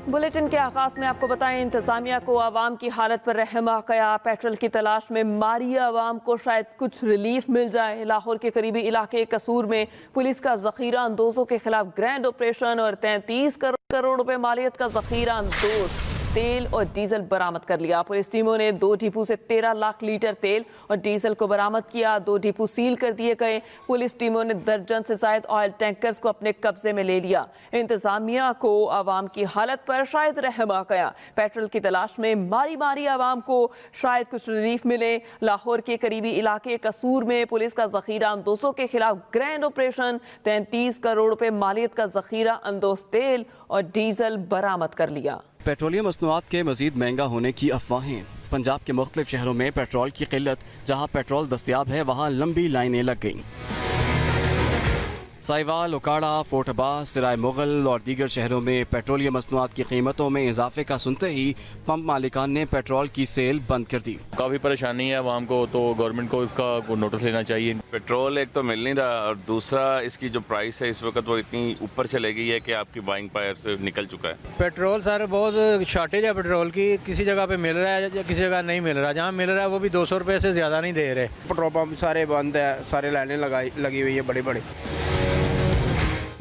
Bulletin के आगाज में आपको बताएं, इंतजामिया को आवाम की हालत पर रहम आ गया। पेट्रोल की तलाश में मारी आवाम को शायद कुछ रिलीफ मिल जाए। लाहौर के करीबी इलाके कसूर में पुलिस का जखीरा अंदोजों के खिलाफ ग्रैंड ऑपरेशन और 33 करोड़ रुपए मालियत का जखीरा अंदोज तेल और डीजल बरामद कर लिया। पुलिस टीमों ने 2 डिपो से 13 लाख लीटर तेल और डीजल को बरामद किया। 2 डिपो सील कर दिए गए। पुलिस टीमों ने दर्जन से ज्यादा ऑयल टैंकर्स को अपने कब्जे में ले लिया। इंतजामिया को आवाम की हालत पर शायद रहम आ गया। पेट्रोल की तलाश में मारी आवाम को शायद कुछ रिलीफ मिले। लाहौर के करीबी इलाके कसूर में पुलिस का जखीरा अंदोजों के खिलाफ ग्रैंड ऑपरेशन, 33 करोड़ रुपए मालियत का जखीरा अंदोज तेल और डीजल बरामद कर लिया। पेट्रोलियम मसनूआत के मजीद महंगा होने की अफवाहें। पंजाब के मुख्तलिफ शहरों में पेट्रोल की किल्लत, जहाँ पेट्रोल दस्तयाब है वहाँ लंबी लाइनें लग गईं। साहिवाल, उकाड़ा, फोर्ट अब्बास, सराय मुगल और दीगर शहरों में पेट्रोलियम मसनूआत की कीमतों में इजाफे का सुनते ही पंप मालिकान ने पेट्रोल की सेल बंद कर दी। काफ़ी परेशानी है आवाम को, तो गवर्नमेंट को इसका नोटिस लेना चाहिए। पेट्रोल एक तो मिल नहीं रहा और दूसरा इसकी जो प्राइस है इस वक्त वो इतनी ऊपर चले गई है कि आपकी बाइंग पावर से निकल चुका है। पेट्रोल सर बहुत शॉर्टेज है पेट्रोल की, किसी जगह पे मिल रहा है, किसी जगह नहीं मिल रहा। जहाँ मिल रहा है वो भी 200 रुपये से ज़्यादा नहीं दे रहे। पेट्रोल पंप सारे बंद है, सारे लाइनें लगी हुई है बड़ी बड़ी।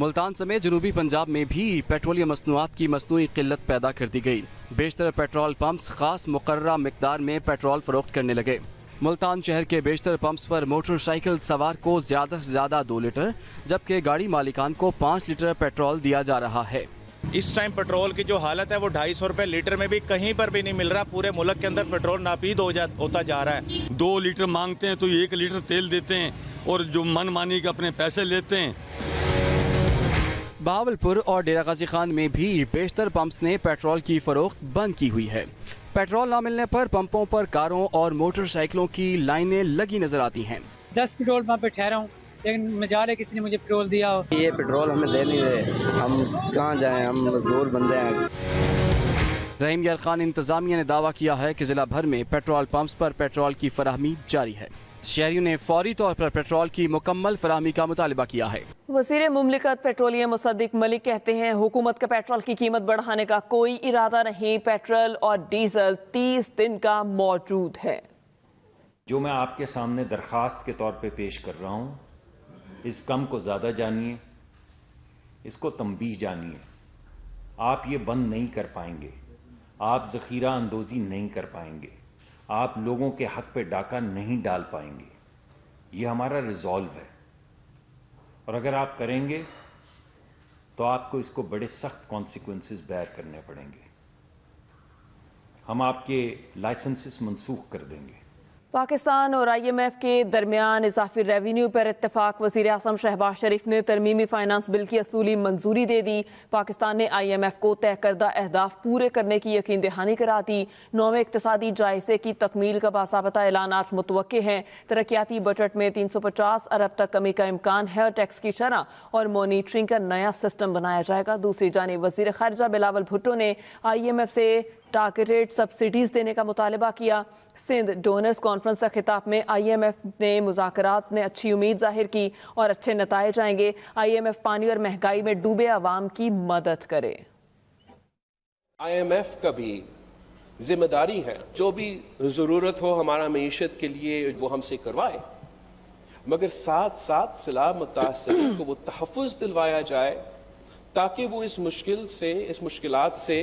मुल्तान समेत जनूबी पंजाब में भी पेट्रोलियम मसनूआत की मसनूई किल्लत पैदा कर दी गई। बेशतर पेट्रोल पंप्स खास मुकर्ररा मिकदार में पेट्रोल फरोख्त करने लगे। मुल्तान शहर के बेशतर पंप्स पर मोटरसाइकिल सवार को ज्यादा से ज्यादा 2 लीटर जबकि गाड़ी मालिकान को 5 लीटर पेट्रोल दिया जा रहा है। इस टाइम पेट्रोल की जो हालत है वो 250 रुपए लीटर में भी कहीं पर भी नहीं मिल रहा। पूरे मुल्क के अंदर पेट्रोल नापीद होता जा रहा है। 2 लीटर मांगते हैं तो 1 लीटर तेल देते हैं और जो मन मानी के अपने पैसे लेते हैं। बहावलपुर और डेरा गाजी खान में भी बेशतर पंप्स ने पेट्रोल की फरोख्त बंद की हुई है। पेट्रोल न मिलने पर पंपों पर कारों और मोटरसाइकिलों की लाइनें लगी नजर आती हैं। 10 पेट्रोल पंप पे ठहरा हूँ, लेकिन मजाल है किसी ने मुझे पेट्रोल दिया हो। ये पेट्रोल हमें दे नहीं रहे, हम कहाँ जाएं, हम मजदूर बंदे हैं। रहीम यार खान इंतजामिया ने दावा किया है कि जिला भर में पेट्रोल पंप्स पर पेट्रोल की फराहमी जारी है। शहरियों ने फौरी तौर पर पेट्रोल की मुकम्मल फराहमी का मुतालिबा किया है। वज़ीर मुमलिकत पेट्रोलियम मुसद्दिक मलिक कहते हैं, हुकूमत का पेट्रोल की कीमत बढ़ाने का कोई इरादा नहीं। पेट्रोल और डीजल 30 दिन का मौजूद है। जो मैं आपके सामने दरखास्त के तौर पे पेश कर रहा हूँ, इस कम को ज़्यादा जानिए, इसको तंबीह जानिए। आप ये बंद नहीं कर पाएंगे, आप ज़खीरा अंदोज़ी नहीं कर पाएंगे, आप लोगों के हक पे डाका नहीं डाल पाएंगे। ये हमारा रिजॉल्व है और अगर आप करेंगे तो आपको इसको बड़े सख्त कॉन्सिक्वेंसेस बेयर करने पड़ेंगे। हम आपके लाइसेंसेस मनसूख कर देंगे। पाकिस्तान और IMF के दरमियान इजाफी रेवेन्यू पर इत्तेफाक। वज़ीर आज़म शहबाज शरीफ ने तरमीमी फाइनेंस बिल की असूली मंजूरी दे दी। पाकिस्तान ने IMF को तय करदा अहदाफ पूरे करने की यकीन दहानी करा दी। 9वें इक़्तिसादी जायज़े की तकमील का बासाबता ऐलान आज मुतवक्के हैं। तरक्याती बजट में 350 अरब तक कमी का इम्कान है और टैक्स की शरह और मॉनिटरिंग का नया सिस्टम बनाया जाएगा। दूसरी जानिब वज़ीर ख़ारिजा बिलावल भुट्टो ने IMF से टारगेटेड सब्सिडीज देने का मुतालबा किया। सिंध डोनर्स कॉन्फ्रेंस का खिताब में IMF ने मुज़ाकरात ने अच्छी उम्मीद जाहिर की और अच्छे नताइज आएंगे। IMF पानी और महंगाई में डूबे अवाम की मदद करे। IMF का भी जिम्मेदारी है, जो भी जरूरत हो हमारा मईशत के लिए वो हमसे करवाए, मगर साथ साथ सिला मुतासिरीन को वो तहफ़्फ़ुज़ दिलवाया जाए ताकि वो इस मुश्किलात से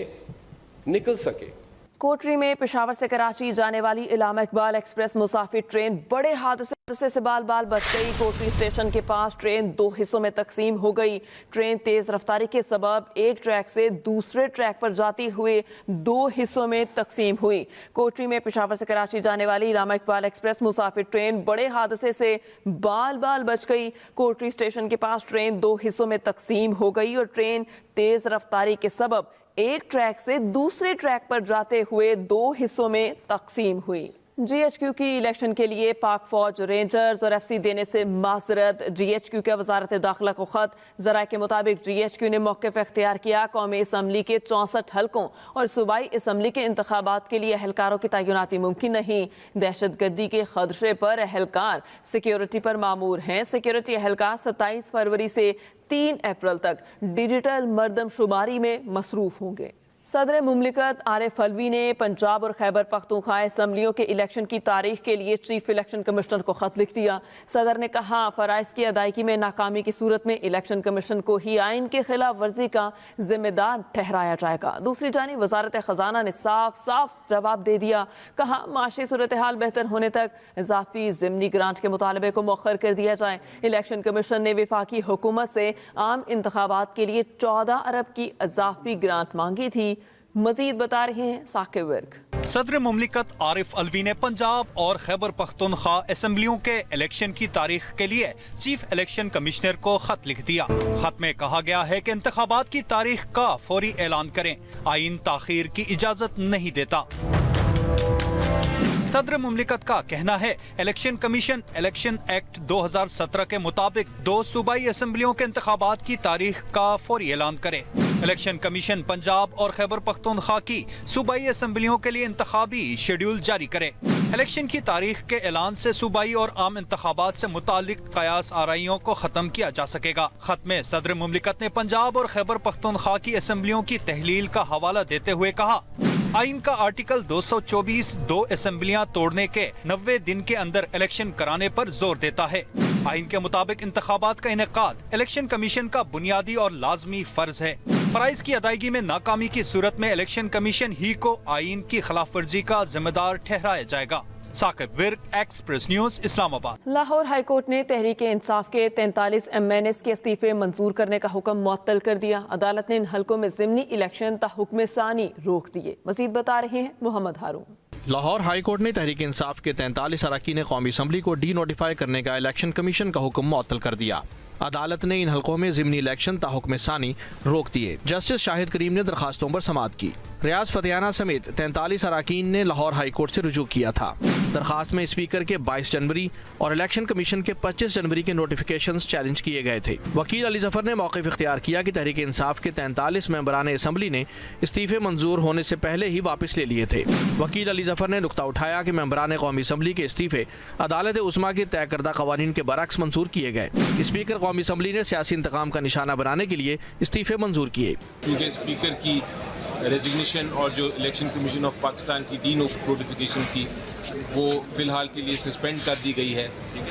निकल सके। कोटरी में पेशावर से कराची जाने वाली इलामा इकबाल एक्सप्रेस मुसाफिर ट्रेन बड़े हादसे से बाल बाल बच गई। कोटरी स्टेशन के पास ट्रेन 2 हिस्सों में तकसीम हो गई। ट्रेन तेज रफ्तारी के सबब एक ट्रैक से दूसरे ट्रैक पर जाती हुए 2 हिस्सों में तकसीम हुई। कोटरी में पेशावर से कराची जाने वाली इलामा इकबाल एक्सप्रेस मुसाफिर ट्रेन बड़े हादसे से बाल बाल बच गई। कोटरी स्टेशन के पास ट्रेन 2 हिस्सों में तकसीम हो गई और ट्रेन तेज रफ्तारी के सबब एक ट्रैक से दूसरे ट्रैक पर जाते हुए 2 हिस्सों में तकसीम हुई। GHQ की इलेक्शन के लिए पाक फौज, रेंजर्स और FC देने से माजरत। GHQ के वजारत दाखिला को खत। ज़राए के मुताबिक GHQ ने मौक़िफ़ इख्तियार किया। कौमी असम्बली के 64 हलकों और सूबाई असम्बली के इंतखाबात के लिए अहलकारों की तैनाती मुमकिन नहीं। दहशत गर्दी के खदशे पर अहलकार सिक्योरिटी पर मामूर हैं। सिक्योरिटी अहलकार 27 फरवरी से 3 अप्रैल तक डिजिटल मरदमशुमारी में मसरूफ होंगे। صدر مملکت عارف الوی نے پنجاب اور خیبر پختونخوا اسمبلیوں کے الیکشن کی تاریخ کے لیے چیف الیکشن کمشنر کو خط لکھ دیا۔ صدر نے کہا فرائض کی ادائیگی میں ناکامی کی صورت میں الیکشن کمیشن کو ہی آئین کے خلاف ورزی کا ذمہ دار ٹھہرایا جائے گا۔ دوسری جانب وزارت خزانہ نے صاف جواب دے دیا، کہا معاشی صورتحال بہتر ہونے تک اضافی ضمنی گرانٹ کے مطالبے کو مؤخر کر دیا جائے۔ الیکشن کمیشن نے وفاقی حکومت سے عام انتخابات کے لیے 14 ارب کی اضافی گرانٹ مانگی تھی۔ مزید بتا رہے ہیں ثاقب ورک۔ صدر مملکت عارف الوی نے پنجاب اور خیبر پختونخوا اسمبلیوں کے الیکشن کی تاریخ کے لیے چیف الیکشن کمشنر کو خط لکھ دیا۔ خط میں کہا گیا ہے کہ انتخابات کی تاریخ کا فوری اعلان کریں، آئین تاخیر کی اجازت نہیں دیتا۔ صدر مملکت کا کہنا ہے الیکشن کمیشن الیکشن ایکٹ 2017 کے مطابق 2 صوبائی اسمبلیوں کے انتخابات کی تاریخ کا فوری اعلان کرے۔ الیکشن کمیشن پنجاب اور خیبر پختونخوا کی صوبائی اسمبلیوں کے لیے انتخابی شیڈول جاری کرے۔ الیکشن کی تاریخ کے اعلان سے صوبائی اور عام انتخابات سے متعلق قیاس آرائیوں کو ختم کیا جا سکے گا۔ خط میں صدر مملکت نے پنجاب اور خیبر پختونخوا کی اسمبلیوں کی تحلیل کا حوالہ دیتے ہوئے کہا آئین کا آرٹیکل 224 2 اسمبلیاں توڑنے کے 90 دن کے اندر الیکشن کرانے پر زور دیتا ہے۔ آئین کے مطابق انتخابات کا انعقاد الیکشن کمیشن کا بنیادی اور لازمی فرض ہے۔ فرائض کی ادائیگی میں ناکامی کی صورت میں الیکشن کمیشن ہی کو آئین کی خلاف ورزی کا ذمہ دار ٹھہرایا جائے گا۔ ثاقب ورک، ایکسپریس نیوز، اسلام آباد۔ لاہور ہائی کورٹ نے تحریک انصاف کے 43 MNAs کے استعفے منظور کرنے کا حکم معطل کر دیا۔ عدالت نے ان حلقوں میں ضمنی الیکشن تا حکم ثانی روک دیے۔ مزید بتا رہے ہیں محمد ہارون۔ لاہور ہائی کورٹ نے تحریک انصاف کے 43 اراکین قومی اسمبلی کو ڈی نوٹیفائی کرنے کا الیکشن کمیشن کا حکم معطل کر دیا۔ عدالت نے ان حلقوں میں ضمنی الیکشن تا حکم ثانی روک دیے۔ جسٹس شاہد کریم نے درخواستوں پر سماعت کی۔ ریاض فتحانہ سمیت 43 اراکین نے لاہور ہائی کورٹ سے رجوع کیا تھا۔ درخواست میں اسپیکر کے 22 جنوری اور الیکشن کمیشن کے 25 جنوری کے نوٹیفیکیشنز چیلنج کیے گئے تھے۔ وکیل علی ظفر نے موقف اختیار کیا کہ تحریک انصاف کے 43 ممبران اسمبلی نے استعفے منظور ہونے سے پہلے ہی واپس لے لیے تھے۔ وکیل علی ظفر نے نقطہ اٹھایا کہ ممبران قومی اسمبلی کے استعفے عدالت عظمیٰ کے طے کردہ قوانین کے برعکس منظور کیے گئے۔ اسپیکر قومی اسمبلی نے سیاسی انتقام کا نشانہ بنانے کے لیے استعفے منظور کیے۔ کیونکہ اسپیکر کی ریزگنیشن اور جو الیکشن کمیشن آف پاکستان کی ڈی نوٹیفیکیشن تھی وہ فی الحال کے لیے سسپینڈ کر دی گئی ہے،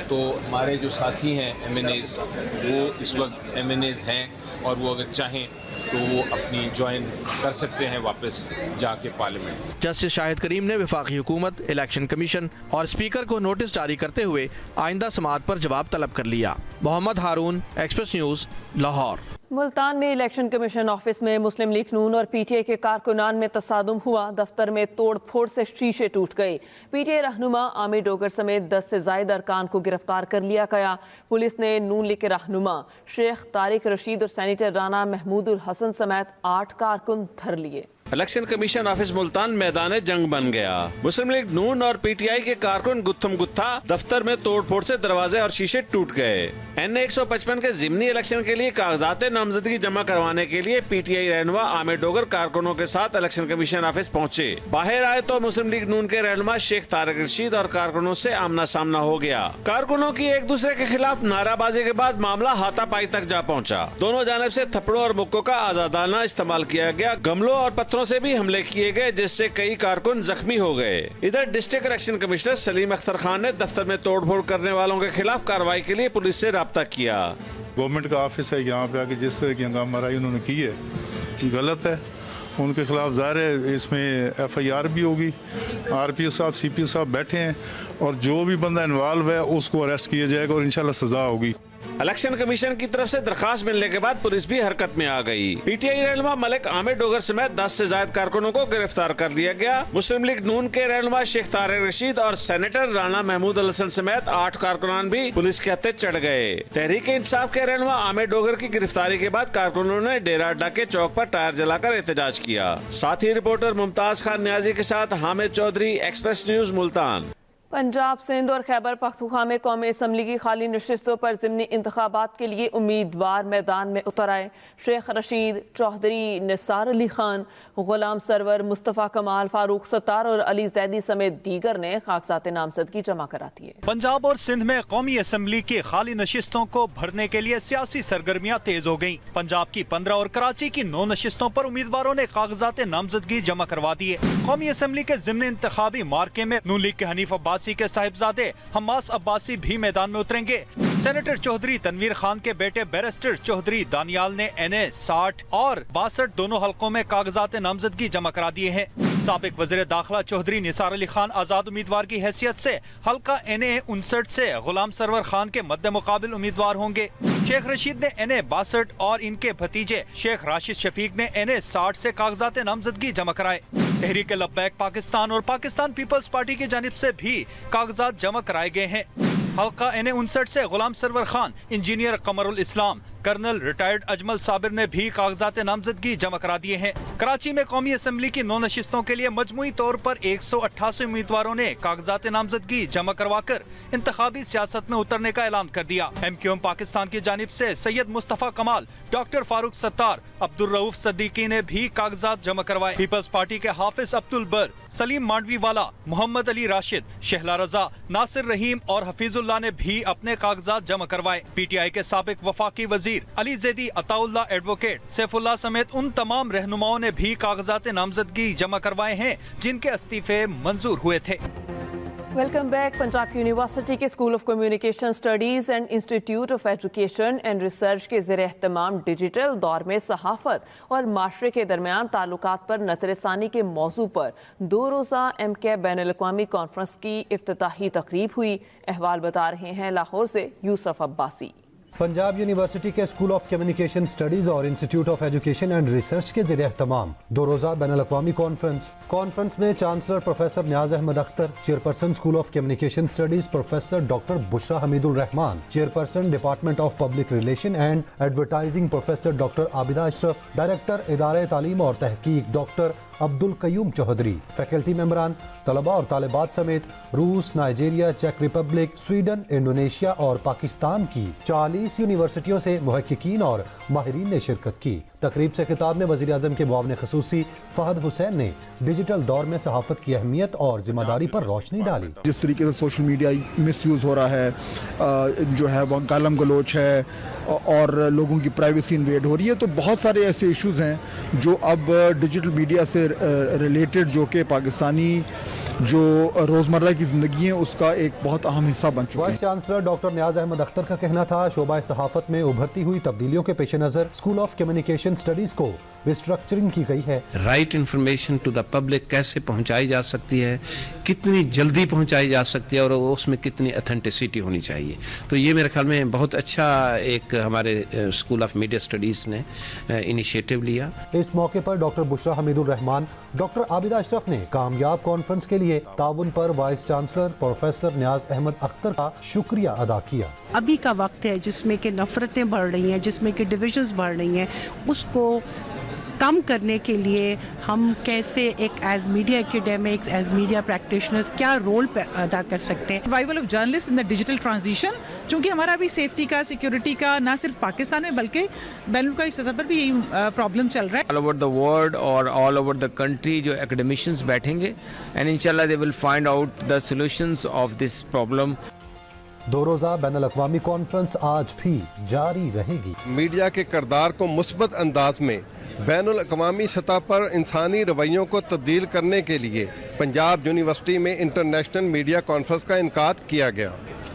تو ہمارے جو ساتھی ہیں MNAs وہ اس وقت MNAs ہیں اور وہ اگر چاہیں تو وہ اپنی جوائن کر سکتے ہیں واپس جا کے پارلیمنٹ۔ جسٹس شاہد کریم نے وفاقی حکومت، الیکشن کمیشن اور اسپیکر کو نوٹس جاری کرتے ہوئے آئندہ سماعت پر جواب طلب کر لیا۔ محمد ہارون، ایکسپریس نیوز، لاہور۔ ملتان میں الیکشن کمیشن آفس میں مسلم لیگ نون اور PTI کے کارکنان میں تصادم ہوا۔ دفتر میں توڑ پھوڑ سے شیشے ٹوٹ گئے۔ PTI رہنما عامر ڈوگر سمیت 10 سے زائد ارکان کو گرفتار کر لیا گیا۔ پولیس نے نون لیگ کے رہنما شیخ طارق رشید اور سینیٹر رانا محمود الحسن سمیت 8 کارکن دھر لیے۔ الیکشن کمیشن آفس ملتان میدان جنگ بن گیا۔ مسلم لیگ نون اور PTI کے کارکن گتھم گتھا، دفتر میں توڑ پھوڑ سے دروازے اور شیشے ٹوٹ گئے۔ NA 155 کے ضمنی الیکشن کے لیے کاغذات نامزدگی جمع کروانے کے لیے PTI رہنما عامر ڈوگر کارکنوں کے ساتھ الیکشن کمیشن آفس پہنچے۔ باہر آئے تو مسلم لیگ نون کے رہنما شیخ طارق رشید اور کارکنوں سے آمنا سامنا ہو گیا۔ کارکنوں کی ایک دوسرے کے خلاف نعرہ بازی کے بعد معاملہ ہاتھا پائی تک جا پہنچا۔ دونوں جانب سے تھپڑوں اور مکوں کا آزادانہ استعمال کیا گیا۔ گملوں اور پتھروں سے بھی حملے کیے گئے جس سے کئی کارکن زخمی ہو گئے۔ ادھر ڈسٹرکٹ الیکشن کمشنر سلیم اختر خان نے دفتر میں توڑ پھوڑ کرنے والوں کے خلاف کارروائی کے لیے پولیس سے رابطہ کیا۔ گورنمنٹ کا آفس ہے، یہاں پہ آکے جس طرح کی ہنگامہ آرائی انہوں نے کی ہے یہ غلط ہے۔ ان کے خلاف ظاہر ہے اس میں FIR بھی ہوگی۔ RPO صاحب CPO صاحب بیٹھے ہیں اور جو بھی بندہ انوالو ہے اس کو اریسٹ کیا جائے گا اور انشاءاللہ سزا ہوگی۔ الیکشن کمیشن کی طرف سے درخواست ملنے کے بعد پولیس بھی حرکت میں آ گئی۔ PTI رہنما ملک عامر ڈوگر سمیت 10 سے زائد کارکنوں کو گرفتار کر لیا گیا۔ مسلم لیگ نون کے رہنما شیخ طارق رشید اور سینیٹر رانا محمود الحسن سمیت 8 کارکنان بھی پولیس کے ہتھے چڑھ گئے۔ تحریک انصاف کے رہنما عامر ڈوگر کی گرفتاری کے بعد کارکنوں نے ڈیرا اڈا کے چوک پر ٹائر جلا کر احتجاج کیا۔ ساتھی رپورٹر ممتاز خان نیازی کے ساتھ حامد چودھری، ایکسپریس نیوز، ملتان۔ पंजाब, सिंध और खैबर पख्तूनख्वा में कौमी असम्बली की खाली नशिस्तों पर ज़िमनी इंतखाबात के लिए उम्मीदवार मैदान में उतर आए। शेख रशीद, चौधरी निसार अली खान, गुलाम सरवर, मुस्तफ़ा कमाल, फारूक सत्तार और अली जैदी समेत दीगर ने कागजात नामजदगी जमा करा दिए। पंजाब और सिंध में कौमी असम्बली की खाली नशिस्तों को भरने के लिए सियासी सरगर्मियां तेज हो गयी। पंजाब की 15 और कराची की 9 नशिस्तों पर उम्मीदवारों ने कागजात नामजदगी जमा करवा दिए। कौमी असम्बली के ज़िमनी इंतखाबी मार्के में नून लीग के हनीफ अब्बासी के साहिबजादे हम्मास अब्बासी भी मैदान में उतरेंगे। सेनेटर चौधरी तनवीर खान के बेटे बैरिस्टर चौधरी दानियाल ने NA 60 और 62 दोनों हलकों में कागजात नामजदगी जमा करा दिए हैं। साबिक वज़ीर दाखिला चौधरी निसार अली खान आजाद उम्मीदवार की हैसियत से हलका NA 59 से गुलाम सरवर खान के मद्दे मुकाबिल उम्मीदवार होंगे। शेख रशीद ने NA 62 और इनके भतीजे शेख राशिद शफीक ने NA 60 से कागजात नामजदगी जमा कराए। तहरीक लब्बैक पाकिस्तान और पाकिस्तान पीपल्स पार्टी की जानिब से भी कागजात जमा कराए गए हैं। हल्का NA 59 से गुलाम सरवर खान, इंजीनियर कमरुल इस्लाम, कर्नल रिटायर्ड अजमल साबिर ने भी कागजात नामजदगी जमा करा दिए हैं। कराची में कौमी असम्बली की 9 नशिस्तों के लिए मजमूई तौर पर 188 उम्मीदवारों ने कागजात नामजदगी जमा करवाकर इंतखाबी सियासत में उतरने का ऐलान कर दिया। MQM पाकिस्तान की जानिब से सैयद मुस्तफ़ा कमाल, डॉक्टर फारूक सत्तार, अब्दुल रऊफ सद्दीकी ने भी कागजात जमा करवाए। पीपल्स पार्टी के हाफिज अब्दुल बर, सलीम मांडवी वाला, मोहम्मद अली राशिद, शहला रजा, नासिर रहीम और हफीजुल्लाह ने भी अपने कागजात जमा करवाए। PTI के साबिक वफाकी वजीर अली जैदी, अताउल्लाह एडवोकेट, सैफुल्लाह समेत उन तमाम रहनुमाओं ने भी कागजात नामजदगी जमा करवाए हैं जिनके इस्तीफे मंजूर हुए थे। Welcome back. पंजाब यूनिवर्सिटी के school of communication studies and institute of education and research के ज़ेर एहतमाम डिजिटल दौर में सहाफ़त और माशरे के दरमियान ताल्लुकात पर नज़रसानी के मौजू पर 2 रोज़ा MCAB बैनुल-अक़वामी कॉन्फ्रेंस की इफ्तिताही तकरीब हुई। अहवाल बता रहे हैं लाहौर से यूसुफ अब्बासी। पंजाब यूनिवर्सिटी के स्कूल ऑफ कम्युनिकेशन स्टडीज और institute of education and research के ज़ेर एहतमाम 2 रोज़ा बैनुल-अक़वामी कॉन्फ्रेंस में chancellor professor Niaz Ahmad Akhtar, chairperson school of communication studies professor doctor Bushra Hamidul Rahman, chairperson department of public relation and advertising professor doctor Abida Ashraf, director इदारे तालीम और तहकीक डॉक्टर अब्दुल कयूम चौधरी, फैकल्टी मेंबरान, तलबा और तालिबात समेत रूस, Nigeria, check Republic, Sweden, Indonesia और पाकिस्तान की 40 यूनिवर्सिटियों से मुहक्किकीन और माहिरीन ने शिरकत की। तकरीब से खिताब में वज़ीर आज़म के मुआविन ख़ुसूसी फहद हुसैन ने डिजिटल दौर में सहाफ़त की अहमियत और जिम्मेदारी पर रोशनी डाली। जिस तरीके से सोशल मीडिया मिसयूज़ हो रहा है, जो है वो गालम गलोच है और लोगों की प्राइवेसी इन्वेड हो रही है, तो बहुत सारे ऐसे इश्यूज़ हैं जो अब डिजिटल मीडिया से रिलेटेड, जो कि पाकिस्तानी जो रोज़मर्रा की ज़िंदगी है उसका एक बहुत अहम हिस्सा बन चुका है। वाइस चांसलर डॉक्टर नियाज अहमद अख्तर का कहना था, शोबा सहाफ़त में उभरती हुई तब्दीलियों के पेश नज़र स्कूल ऑफ कम्युनिकेशन स्टडीज़ को रिस्ट्रक्चरिंग की गई है। Right information to the public कैसे पहुंचाई जा सकती है, कितनी जल्दी पहुंचाई जा सकती है और उसमें कितनी ऑथेंटिसिटी होनी चाहिए, तो ये मेरे ख्याल में बहुत अच्छा एक हमारे स्कूल ऑफ मीडिया स्टडीज़ ने इनिशिएटिव लिया। इस मौके पर डॉक्टर बुशरा हमीदुल रहमान, डॉक्टर आबिदा अशरफ ने कामयाब कॉन्फ्रेंस के लिए ताउन पर vice chancellor professor Niaz Ahmad Akhtar का शुक्रिया अदा किया। अभी का वक्त है जिसमें कि नफरतें बढ़ रही हैं, जिसमें कि डिविजन्स बढ़ रही हैं, उसको कम करने के लिए हम कैसे एक as media academics, as media practitioners क्या रोल अदा कर सकते हैं। Survival of journalist in the digital transition, चूँकि हमारा अभी सेफ्टी का, सिक्योरिटी का ना सिर्फ पाकिस्तान में बल्कि बैनुल-अक़वामी सतह पर भी यही प्रॉब्लम चल रहा है। ऑल ओवर द वर्ल्ड और ऑल ओवर द कंट्री जो एकेडमिशियंस बैठेंगे एंड इंशाल्लाह they will find out the solutions of this problem. 2 रोज़ा बैनुल-अक़वामी कॉन्फ्रेंस आज भी जारी रहेगी। मीडिया के किरदार को मुस्बत अंदाज में बैनुल-अक़वामी सतह पर इंसानी रवैयों को तब्दील करने के लिए पंजाब यूनिवर्सिटी में इंटरनेशनल मीडिया कॉन्फ्रेंस का इनकाद किया गया।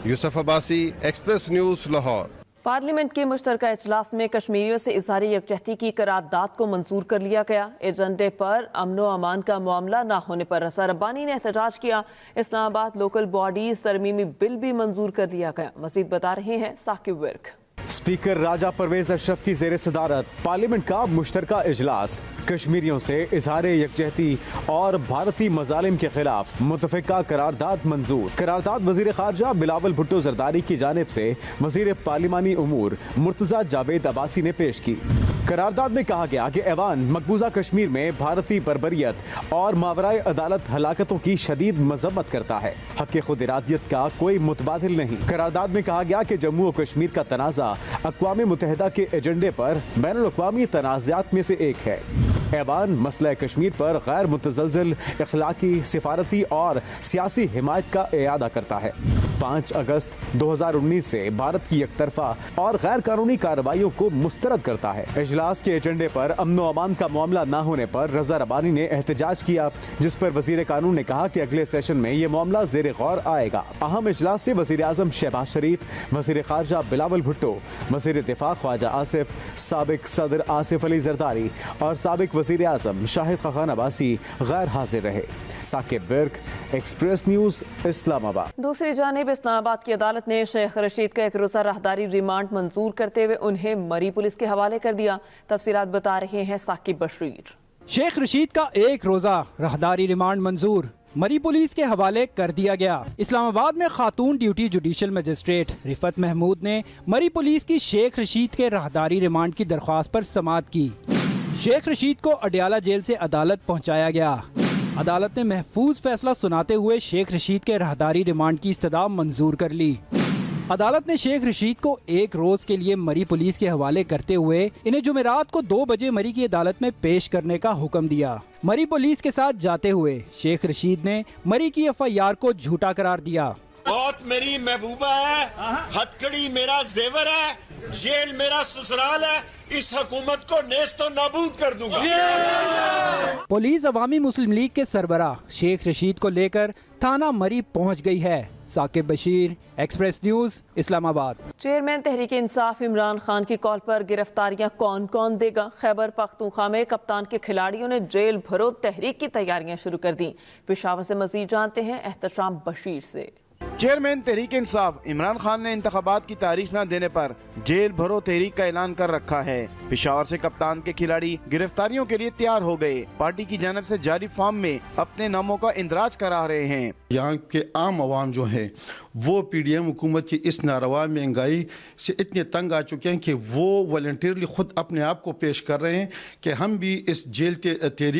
Yusuf Abbasi, express news, Lahore. Parliament के मुश्तरका इजलास में कश्मीरियों से इज़हार यकजहती की करारदाद को मंजूर कर लिया गया। एजेंडे पर अमन व अमान का मामला न होने पर रज़ा रब्बानी ने एहतजाज किया। इस्लामाबाद लोकल बॉडीज तरमीमी बिल भी मंजूर कर लिया गया। मज़ीद बता रहे हैं साकिब विर्क। स्पीकर राजा परवेज अशरफ की ज़ेर सदारत पार्लियामेंट का मुश्तरका इजलास कश्मीरियों से इजहार यकजहती और भारतीय मजालिम के खिलाफ मुतफ़िका करारदाद मंजूर। करारदाद वज़ीर ख़ारजा बिलावल भुट्टो ज़रदारी की जानिब से वज़ीर पार्लिमानी उमूर मुर्तज़ा जावेद अब्बासी ने पेश की। करारदाद में कहा गया कि ऐवान मकबूजा कश्मीर में भारतीय बर्बरियत और मावराए अदालत हलाकतों की शदीद मजम्मत करता है। हक़ खुद इरादियत का कोई मुतबादिल नहीं। करारदाद में कहा गया कि जम्मू और कश्मीर का तनाज़ा अक़वाम मुत्तहिदा के एजेंडे पर बैनुल अक़वामी तनाज़ात में से एक है। ऐवान मसला कश्मीर पर गैर मुतज़लज़ल इखलाकी, सिफारती और सियासी हिमायत का इयादा करता है। 5 अगस्त 2019 से भारत की एकतरफा और गैर कानूनी कार्रवाइयों को मुस्तरद करता है। इजलास के एजेंडे पर अमन व अमान का मामला न होने पर रजा रबानी ने एहतजाज किया, जिस पर वजीर कानून ने कहा कि अगले सेशन में ये मामला ज़ेर गौर आएगा। अहम इजलास से वजीर आज़म शहबाज शरीफ, वजीर खारजा बिलावल भुट्टो, वजीर दिफा ख्वाजा आसिफ, साबिक सदर आसिफ अली जरदारी और साबिक वजीर आज़म शाहिद खान अब्बासी गैर हाजिर रहे। Saqib Birk, express news, Islamabad. दूसरी जानिब इस्लामाबाद की अदालत ने शेख रशीद का 1 रोज़ा राहदारी रिमांड मंजूर करते हुए उन्हें मरी पुलिस के हवाले कर दिया। तफसीलात बता रहे हैं साकिब बशीर। शेख रशीद का 1 रोज़ा राहदारी रिमांड मंजूर, मरी पुलिस के हवाले कर दिया गया। इस्लामाबाद में खातून duty judicial magistrate Rifat Mahmood ने मरी पुलिस की शेख रशीद के राहदारी रिमांड की दरख्वास्त पर समाअत की। शेख रशीद को अडयाला जेल से अदालत पहुंचाया गया। अदालत ने महफूज फैसला सुनाते हुए शेख रशीद के राहदारी रिमांड की इस्तदा मंजूर कर ली। अदालत ने शेख रशीद को 1 रोज के लिए मरी पुलिस के हवाले करते हुए इन्हें जुमेरात को 2 बजे मरी की अदालत में पेश करने का हुक्म दिया। मरी पुलिस के साथ जाते हुए शेख रशीद ने मरी की FIR को झूठा करार दिया। बहुत मेरी महबूबा है, हथकड़ी मेरा जेवर है, जेल मेरा ससुराल है, इस हुकूमत को नेस्तो नाबूद कर दूंगा। पुलिस अवामी मुस्लिम लीग के सरबराह शेख रशीद को लेकर थाना मरी पहुंच गई है। Saqib Bashir, express news, Islamabad. Chairman Tehreek Insaf Imran Khan की कॉल पर गिरफ्तारियां कौन कौन देगा? खैबर पख्तूनख्वा में कप्तान के खिलाड़ियों ने जेल भरो तहरीक की तैयारियां शुरू कर दी। पेशावर से मजीद जानते हैं एहतशाम बशीर से। चेयरमैन तहरीक इंसाफ इमरान खान ने इंतखाबात की तारीख न देने पर जेल भरो तहरीक का ऐलान कर रखा है। पेशावर से कप्तान के खिलाड़ी गिरफ्तारियों के लिए तैयार हो गए। पार्टी की जानिब से जारी फॉर्म में अपने नामों का इंदराज करा रहे हैं। यहाँ के आम आवाम जो है वो PDM हुकूमत की इस नारवा महंगाई से इतने तंग आ चुके हैं कि वो वॉलंटियरली खुद अपने आप को पेश कर रहे हैं कि हम भी इस जेल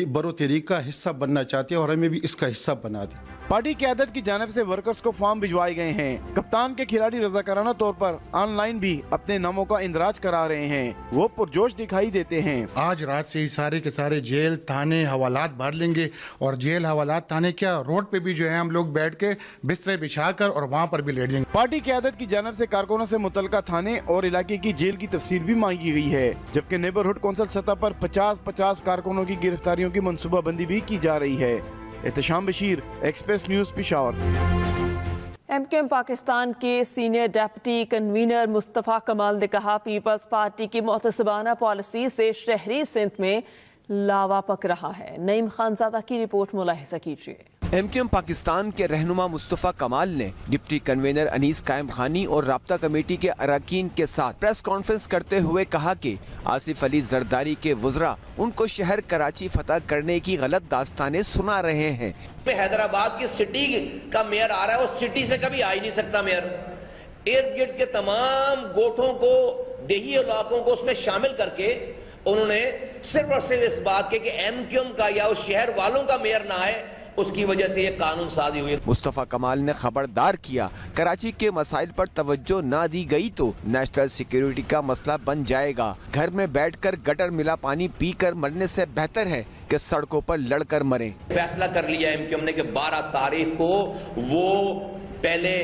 बरो तहरीक का हिस्सा बनना चाहते हैं और हमें भी इसका हिस्सा बना दें। पार्टी क़यादत की जानिब से वर्कर्स को फॉर्म भिजवाए गए हैं। कप्तान के खिलाड़ी रज़ाकाराना तौर पर ऑनलाइन भी अपने नामों का इंदराज करा रहे हैं। वो पुरजोश दिखाई देते हैं। आज रात से ही सारे के सारे जेल थाने हवालात भर लेंगे और जेल हवालात थाने क्या रोड पे भी जो है हम लोग बैठ के बिस्तरे बिछा कर और वहाँ पर भी लेट जाएंगे। पार्टी क़यादत की जानिब से कारकुनों से मुतल्लिका थाने और इलाके की जेल की तफसील भी मांगी गई है, जबकि नेबरहुड कौंसिल सतह पर 50-50 कारकुनों की गिरफ्तारियों की मनसूबाबंदी भी की जा रही है। Ehtesham Bashir, express news, Peshawar. MQM Pakistan के सीनियर डेप्यूटी कन्वीनर मुस्तफ़ा कमाल ने कहा, पीपल्स पार्टी की मुतसबाना पॉलिसी से शहरी सिंध में लावा पक रहा है। नईम खानजादा की रिपोर्ट मुलाहिजा कीजिए। MQM पाकिस्तान के रहनुमा मुस्तफ़ा कमाल ने डिप्टी कन्वीनर अनीस कायम खानी और राब्ता कमेटी के अरकान के साथ प्रेस कॉन्फ्रेंस करते हुए कहा कि आसिफ अली जरदारी के वज़रा उनको शहर कराची फतह करने की गलत दास्तानें सुना रहे हैं। हैदराबाद की सिटी का मेयर आ रहा है, वो सिटी से कभी आ ही नहीं सकता मेयर। इर्द गिर्द के तमाम गोठों को, देही इलाकों को उसमें शामिल करके उन्होंने सिर्फ और सिर्फ इस बात के कि MQM का या उस शहर वालों का मेयर ना आए, उसकी वजह से ये कानून साजी हुई। मुस्तफ़ा कमाल ने खबरदार किया, कराची के मसाइल पर तवज्जो ना दी गई तो नेशनल सिक्योरिटी का मसला बन जाएगा। घर में बैठकर गटर मिला पानी पीकर मरने से बेहतर है कि सड़कों पर लड़कर मरें। फैसला कर लिया MQM ने कि 12 तारीख को वो पहले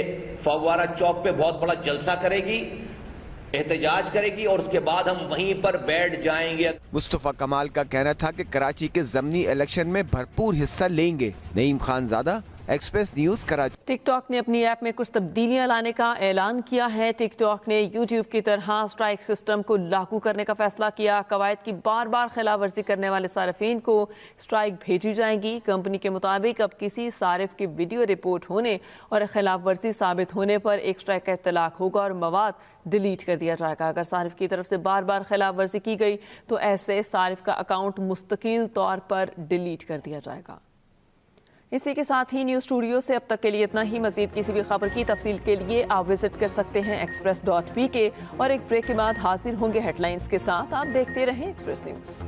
फव्वारा चौक पे बहुत बड़ा जलसा करेगी, एहतजाज करेगी और उसके बाद हम वहीं पर बैठ जाएंगे। मुस्तफ़ा कमाल का कहना था कि कराची के ज़मनी इलेक्शन में भरपूर हिस्सा लेंगे। Naeem Khanzada, express news, Karachi. TikTok ने अपनी ऐप में कुछ तब्दीलियां लाने का ऐलान किया है। टिकटॉक ने यूट्यूब की तरह स्ट्राइक सिस्टम को लागू करने का फैसला किया। कवायद की बार बार खिलाफ वर्जी करने वाले सारिफीन को स्ट्राइक भेजी जाएगी। कंपनी के मुताबिक अब किसी सारिफ की वीडियो रिपोर्ट होने और खिलाफ वर्जी साबित होने पर एक स्ट्राइक का इत्तलाक होगा और मवाद डिलीट कर दिया जाएगा। अगर सारिफ की तरफ से बार बार खिलाफ वर्जी की गई तो ऐसे सारिफ का अकाउंट मुस्तकिल तौर पर डिलीट कर दिया जाएगा। इसी के साथ ही न्यूज़ स्टूडियो से अब तक के लिए इतना ही। मजीद किसी भी खबर की तफसील के लिए आप विजिट कर सकते हैं express.pk और एक ब्रेक के बाद हाजिर होंगे हेडलाइंस के साथ। आप देखते रहें एक्सप्रेस न्यूज़।